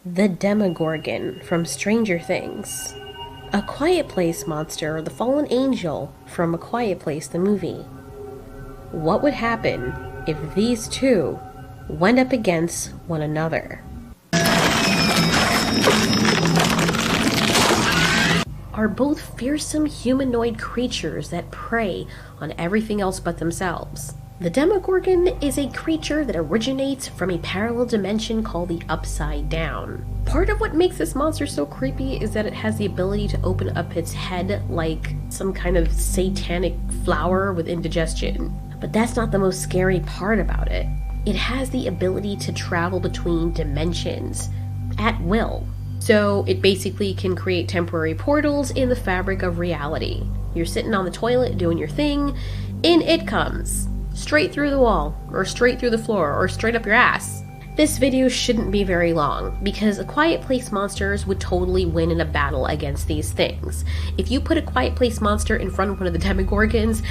The Demogorgon from Stranger Things. A Quiet Place monster, the fallen angel from A Quiet Place, the movie. What would happen if these two went up against one another? Are both fearsome humanoid creatures that prey on everything else but themselves. The Demogorgon is a creature that originates from a parallel dimension called the Upside Down. Part of what makes this monster so creepy is that it has the ability to open up its head like some kind of satanic flower with indigestion. But that's not the most scary part about it. It has the ability to travel between dimensions at will. So it basically can create temporary portals in the fabric of reality. You're sitting on the toilet doing your thing, in it comes. Straight through the wall, or straight through the floor, or straight up your ass. This video shouldn't be very long, because A Quiet Place monsters would totally win in a battle against these things. If you put a Quiet Place monster in front of one of the Demogorgons,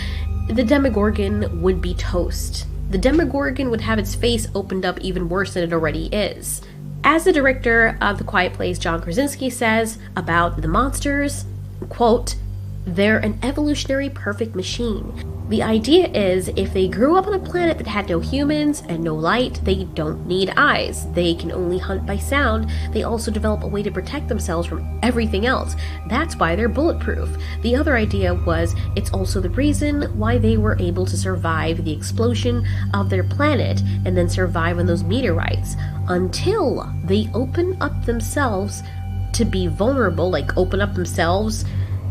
the Demogorgon would be toast. The Demogorgon would have its face opened up even worse than it already is. As the director of The Quiet Place, John Krasinski, says about the monsters, quote, "They're an evolutionary perfect machine. The idea is if they grew up on a planet that had no humans and no light, they don't need eyes. They can only hunt by sound. They also develop a way to protect themselves from everything else. That's why they're bulletproof. The other idea was it's also the reason why they were able to survive the explosion of their planet and then survive on those meteorites until they open up themselves to be vulnerable, like open up themselves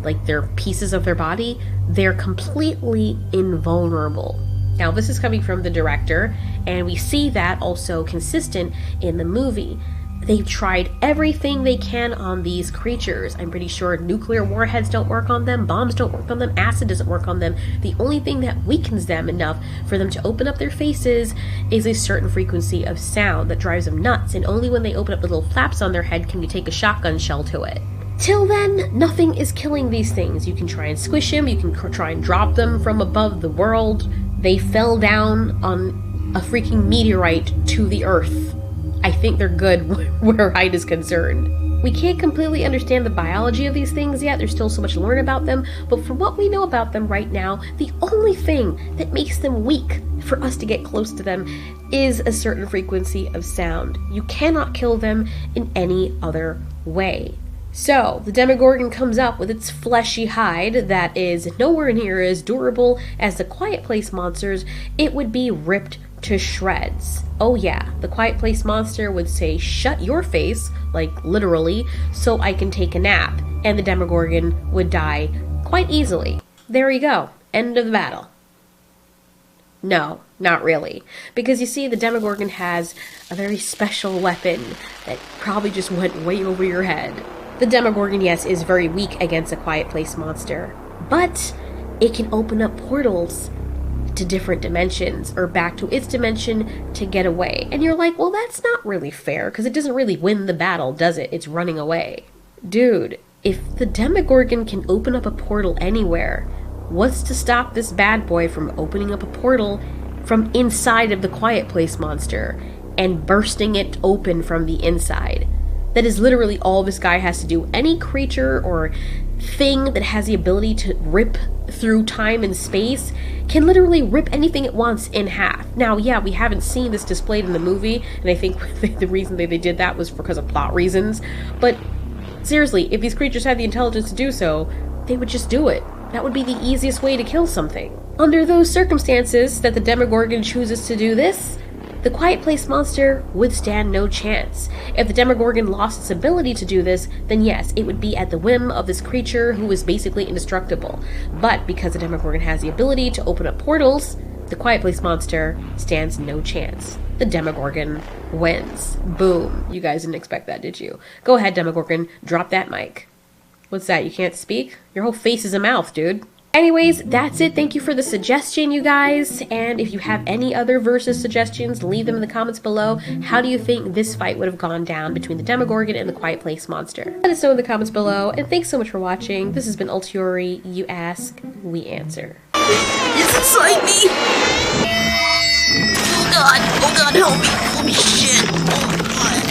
like they're pieces of their body, they're completely invulnerable." Now, this is coming from the director, and we see that also consistent in the movie. They've tried everything they can on these creatures. I'm pretty sure nuclear warheads don't work on them, bombs don't work on them, acid doesn't work on them. The only thing that weakens them enough for them to open up their faces is a certain frequency of sound that drives them nuts, and only when they open up the little flaps on their head can you take a shotgun shell to it. Till then, nothing is killing these things. You can try and squish them, you can try and drop them from above the world. They fell down on a freaking meteorite to the earth. I think they're good where height is concerned. We can't completely understand the biology of these things yet, there's still so much to learn about them, but from what we know about them right now, the only thing that makes them weak for us to get close to them is a certain frequency of sound. You cannot kill them in any other way. So, the Demogorgon comes up with its fleshy hide that is nowhere near as durable as the Quiet Place monsters. It would be ripped to shreds. Oh yeah, the Quiet Place monster would say, "Shut your face," like literally, "so I can take a nap," and the Demogorgon would die quite easily. There you go. End of the battle. No, not really. Because you see, the Demogorgon has a very special weapon that probably just went way over your head. The Demogorgon, yes, is very weak against a Quiet Place monster, but it can open up portals to different dimensions, or back to its dimension to get away. And you're like, well, that's not really fair, because it doesn't really win the battle, does it? It's running away. Dude, if the Demogorgon can open up a portal anywhere, what's to stop this bad boy from opening up a portal from inside of the Quiet Place monster and bursting it open from the inside? That is literally all this guy has to do. Any creature or thing that has the ability to rip through time and space can literally rip anything it wants in half. Now, yeah, we haven't seen this displayed in the movie, and I think the reason they did that was because of plot reasons. But seriously, if these creatures had the intelligence to do so, they would just do it. That would be the easiest way to kill something. Under those circumstances that the Demogorgon chooses to do this, the Quiet Place monster would stand no chance. If the Demogorgon lost its ability to do this, then yes, it would be at the whim of this creature who is basically indestructible. But because the Demogorgon has the ability to open up portals, the Quiet Place monster stands no chance. The Demogorgon wins. Boom. You guys didn't expect that, did you? Go ahead, Demogorgon. Drop that mic. What's that? You can't speak? Your whole face is a mouth, dude. Anyways, that's it. Thank you for the suggestion, you guys. And if you have any other versus suggestions, leave them in the comments below. How do you think this fight would have gone down between the Demogorgon and the Quiet Place monster? Let us know in the comments below. And thanks so much for watching. This has been Ultiori. You ask, we answer. It's inside me! Oh god, help me! Holy shit! Oh god.